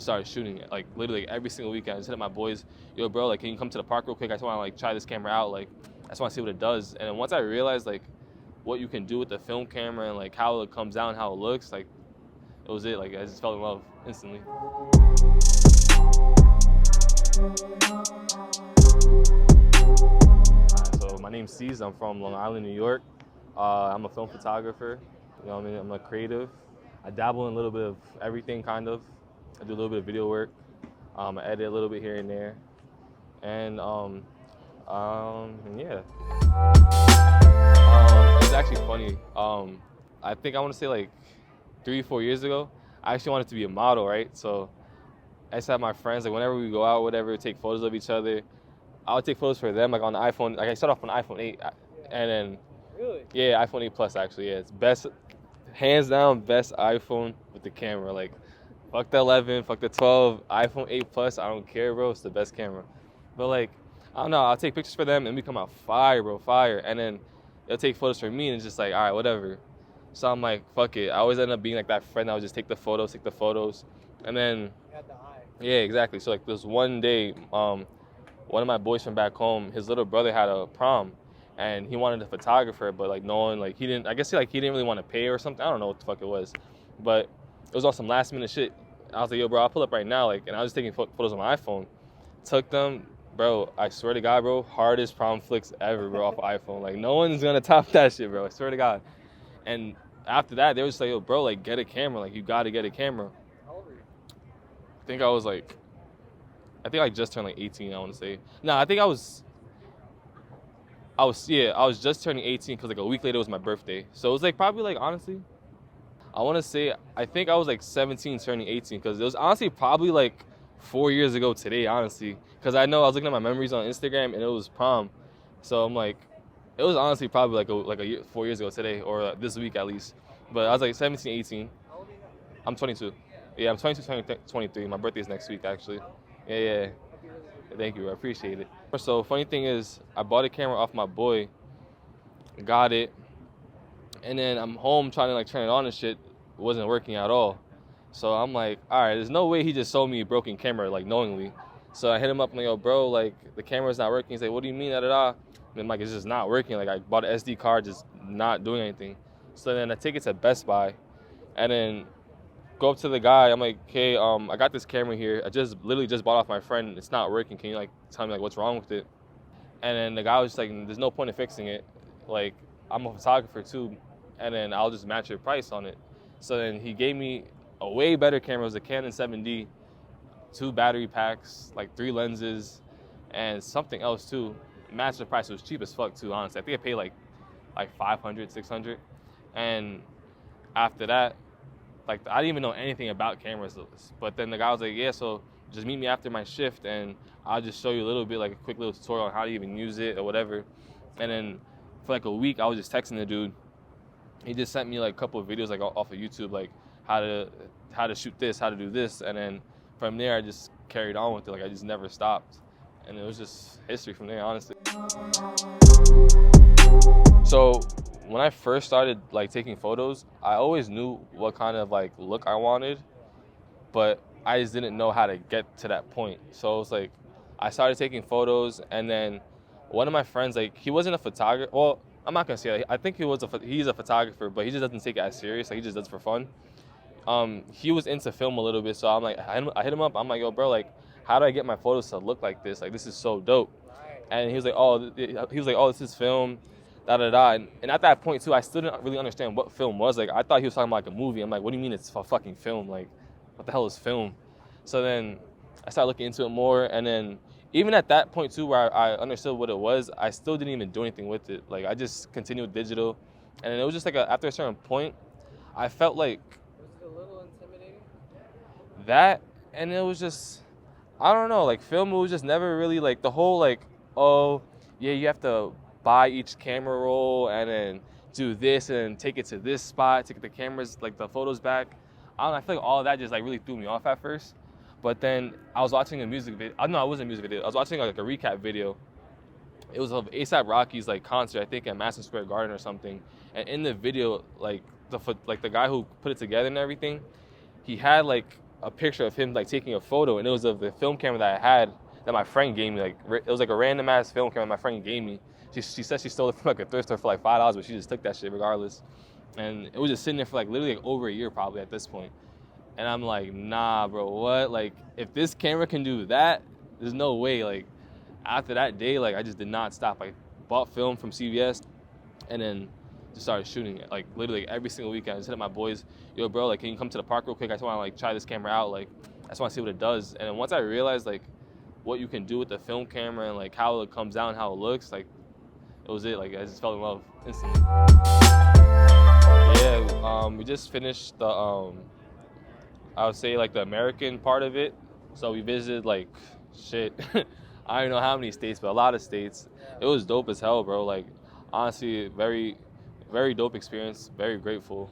started shooting it. Like literally every single weekend, I just hit my boys, yo, bro, like, can you come to the park real quick? I just want to like try this camera out. Like, I just want to see what it does. And then once I realized like what you can do with the film camera and like how it comes out and how it looks, like it was it. Like I just fell in love instantly. So my name's Ceez. I'm from Long Island, New York. I'm a film photographer. You know what I mean? I'm a creative. I dabble in a little bit of everything, kind of. I do a little bit of video work. I edit a little bit here and there. And yeah. It's actually funny. I think I want to say like 3-4 years ago, I actually wanted to be a model, right? So I just had my friends, like whenever we go out, whatever, take photos of each other. I would take photos for them, like on the iPhone. Like I started off on iPhone 8, and then yeah, iPhone 8 Plus actually. Yeah, it's best, hands down, best iPhone with the camera. Like, fuck the 11, fuck the 12, iPhone 8 Plus. I don't care, bro. It's the best camera. But like, I don't know. I'll take pictures for them and we come out fire, bro, fire. And then they'll take photos for me and it's just like, all right, whatever. So I'm like, fuck it. I always end up being like that friend that would just take the photos, and then. You had the eye. Yeah, exactly. So like this one day, one of my boys from back home, his little brother had a prom, and he wanted a photographer, but like no one, like he didn't. I guess he didn't really want to pay or something. I don't know what the fuck it was, but it was on some last minute shit. I was like, yo, bro, I'll pull up right now, like, and I was just taking photos on my iPhone. Took them, bro. I swear to God, bro, hardest prom flicks ever, bro, off of iPhone. Like no one's gonna top that shit, bro. I swear to God. And after that, they were just like, yo, bro, like get a camera, like you gotta get a camera. How old were you? I think I just turned like 18, I want to say. No, I think I was just turning 18 because like a week later was my birthday. So it was like probably like, honestly, I want to say, I think I was like 17 turning 18 because it was honestly probably like 4 years ago today, honestly. Because I know I was looking at my memories on Instagram and it was prom. So I'm like, it was honestly probably like a year, 4 years ago today, or this week at least. But I was like 17, 18. How old are you now? I'm 22. Yeah, I'm 22, turning 23. My birthday's next week, actually. Yeah. Thank you, I appreciate it. So funny thing is, I bought a camera off my boy, got it, and then I'm home trying to like turn it on and shit. It wasn't working at all. So I'm like, all right, there's no way he just sold me a broken camera like knowingly. So I hit him up and like, yo, bro, like the camera's not working. He's like, what do you mean, da-da-da? And I'm like, it's just not working. Like I bought an SD card, just not doing anything. So then I take it to Best Buy, and then go up to the guy. I'm like, hey, I got this camera here. I literally just bought off my friend. It's not working. Can you like tell me like what's wrong with it? And then the guy was just like, there's no point in fixing it. Like I'm a photographer too, and then I'll just match your price on it. So then he gave me a way better camera. It was a Canon 7D, 2 battery packs, like 3 lenses, and something else too. Matched the price. It was cheap as fuck too, honestly. I think I paid like $500, $600. And after that, like I didn't even know anything about cameras, but then the guy was like, yeah, so just meet me after my shift and I'll just show you a little bit, like a quick little tutorial on how to even use it or whatever. And then for like a week, I was just texting the dude. He just sent me like a couple of videos like off of YouTube, like how to shoot this, how to do this. And then from there, I just carried on with it. Like I just never stopped. And it was just history from there, honestly. So when I first started like taking photos, I always knew what kind of like look I wanted, but I just didn't know how to get to that point. So it was like, I started taking photos, and then one of my friends, like he wasn't a photographer. Well, I'm not gonna say that. I think he's a photographer, but he just doesn't take it as serious. Like he just does it for fun. He was into film a little bit, so I'm like, I hit him up. I'm like, yo, bro, like, how do I get my photos to look like this? Like, this is so dope. And he was like, oh, this is film. Da-da-da. And at that point, too, I still didn't really understand what film was. Like, I thought he was talking about, like, a movie. I'm like, what do you mean it's a fucking film? Like, what the hell is film? So then I started looking into it more. And then even at that point, too, where I understood what it was, I still didn't even do anything with it. Like, I just continued digital. And then it was just, like, after a certain point, I felt like... Was it a little intimidating? That, and it was just... I don't know. Like, film, it was just never really, like, the whole, like, oh, yeah, you have to... buy each camera roll and then do this and take it to this spot, take the cameras, like the photos back. I don't know, I feel like all of that just like really threw me off at first. But then I was watching a music video. No, it wasn't a music video. I was watching like a recap video. It was of A$AP Rocky's like concert, I think at Madison Square Garden or something. And in the video, like the guy who put it together and everything, he had like a picture of him like taking a photo, and it was of the film camera that I had that my friend gave me. Like it was like a random ass film camera my friend gave me. She said she stole it from like a thrift store for like $5, but she just took that shit regardless. And it was just sitting there for like literally like over a year probably at this point. And I'm like, nah, bro, what? Like if this camera can do that, there's no way. Like after that day, like I just did not stop. I bought film from CVS, and then just started shooting it. Like literally like, every single weekend, I just hit up my boys, yo, bro, like can you come to the park real quick? I just want to like try this camera out. Like I just want to see what it does. And then once I realized like what you can do with the film camera and like how it comes out and how it looks, like it was it. Like I just fell in love instantly. Yeah, we just finished the I would say like the American part of it. So we visited like shit. I don't know how many states, but a lot of states. It was dope as hell, bro. Like honestly, very, very dope experience. Very grateful.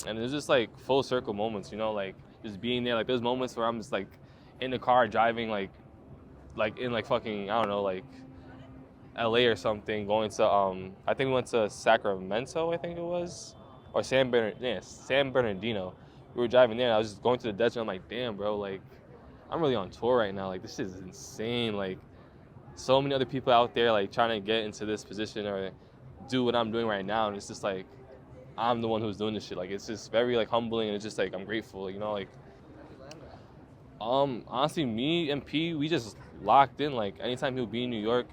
And it's just like full circle moments, you know, like just being there. Like there's moments where I'm just like in the car driving like in like fucking, I don't know, like LA or something, going to I think we went to Sacramento, I think it was, or San Bernardino. We were driving there and I was just going to the desert. I'm like, damn, bro, like I'm really on tour right now. Like this shit is insane. Like so many other people out there like trying to get into this position or do what I'm doing right now, and it's just like I'm the one who's doing this shit. Like it's just very like humbling, and it's just like I'm grateful, you know, like honestly me and P, we just locked in. Like anytime he would be in New York,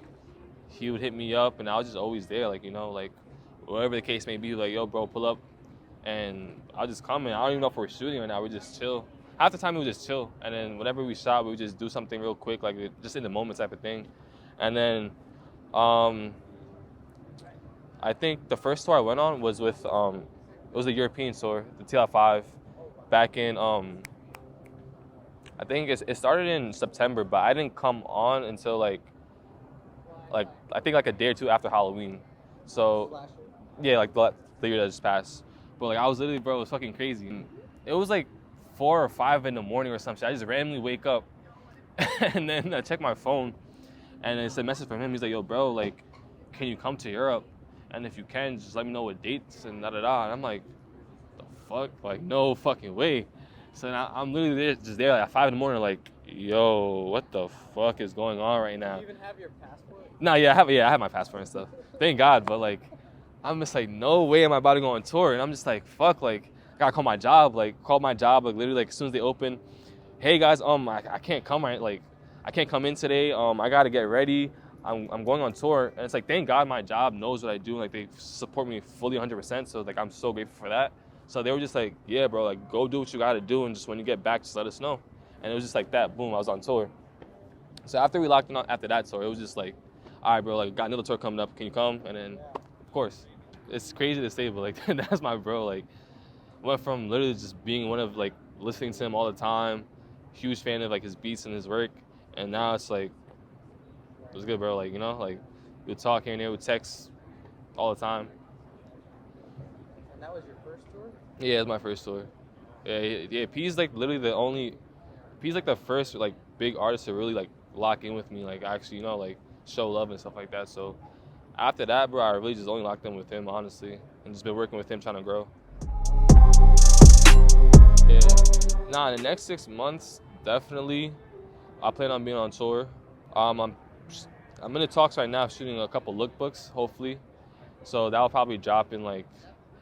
he would hit me up and I was just always there, like, you know, like whatever the case may be, like, yo bro, pull up, and I'll just come in. I don't even know if we're shooting right now, we just chill. Half the time we would just chill, and then whenever we shot, we would just do something real quick, like just in the moment type of thing. And then I think the first tour I went on was with it was a European tour, the TL5, back in I think it started in September, but I didn't come on until like I think like a day or two after Halloween. So yeah, like the year that just passed. But like I was literally, bro, it was fucking crazy. It was like 4 or 5 in the morning or something. I just randomly wake up and then I check my phone and it's a message from him. He's like, yo bro, like can you come to Europe? And if you can, just let me know what dates and da-da-da. And I'm like, the fuck? Like, no fucking way. So now I'm literally there, just there like at 5 in the morning, like, yo, what the fuck is going on right now? Do you even have your passport? No, yeah, I have my passport and stuff. Thank God, but like, I'm just like, no way am I about to go on tour. And I'm just like, fuck, like, I gotta call my job, like, literally, like, as soon as they open, hey guys, I can't come, right? Like, I can't come in today. I gotta get ready. I'm going on tour, and it's like, thank God my job knows what I do. Like they support me fully 100%. So like I'm so grateful for that. So they were just like, yeah, bro, like go do what you gotta do, and just when you get back, just let us know. And it was just like that. Boom, I was on tour. So after we locked in after that tour, it was just like, all right, bro, like got another tour coming up. Can you come? And then, of course, it's crazy to say, but like that's my bro. Like went from literally just being one of like listening to him all the time, huge fan of like his beats and his work, and now it's like. It was good, bro. Like, you know, like we would talk here and there, we would text all the time. And that was your first tour? Yeah, it was my first tour. Yeah. P's like literally P's like the first like big artist to really like lock in with me, like actually, you know, like show love and stuff like that. So after that, bro, I really just only locked in with him, honestly, and just been working with him trying to grow. Yeah. Nah, in the next 6 months, definitely, I plan on being on tour. I'm in the talks right now, shooting a couple lookbooks, hopefully. So that'll probably drop in like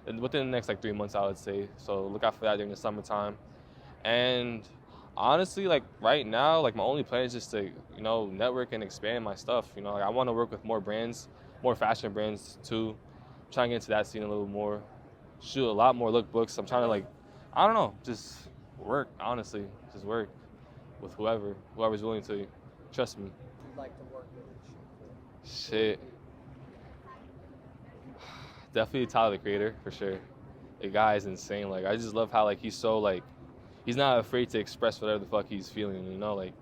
within the next like 3 months, I would say. So look out for that during the summertime. And honestly, like right now, like my only plan is just to, you know, network and expand my stuff. You know, like I want to work with more brands, more fashion brands too. I'm trying to get into that scene a little more. Shoot a lot more lookbooks. I'm trying to like, I don't know, just work. Honestly, just work with whoever's willing to trust me. You'd like to work with? Shit. Definitely Tyler, the Creator, for sure. The guy is insane. Like I just love how like he's so like he's not afraid to express whatever the fuck he's feeling, you know, like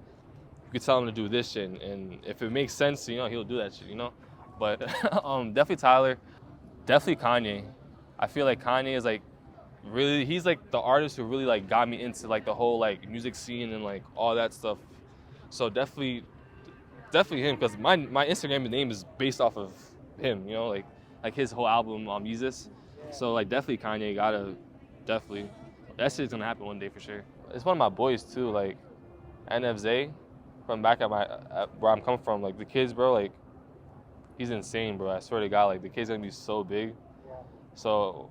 you could tell him to do this shit and if it makes sense, you know, he'll do that shit, you know. But definitely Tyler, definitely Kanye. I feel like Kanye is like really, he's like the artist who really like got me into like the whole like music scene and like all that stuff. So definitely him, because my Instagram name is based off of him, you know, like his whole album Yeezus. So like definitely Kanye, definitely that shit's gonna happen one day for sure. it's one of my boys too. Like NFZ, from back at where I'm coming from. Like the kids, bro. Like he's insane, bro. I swear to God. Like the kid's gonna be so big. Yeah. So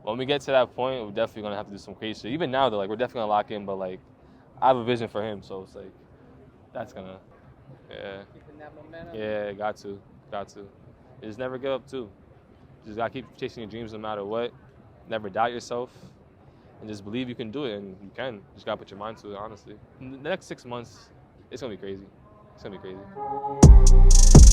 when we get to that point, we're definitely gonna have to do some crazy shit. Even now, though, like we're definitely gonna lock in. But like I have a vision for him, so it's like that's gonna, yeah. Keeping that momentum. Yeah, got to. You just never give up too. You just gotta keep chasing your dreams no matter what. Never doubt yourself, and just believe you can do it, and you can. You just gotta put your mind to it, honestly. In the next 6 months, it's gonna be crazy. It's gonna be crazy.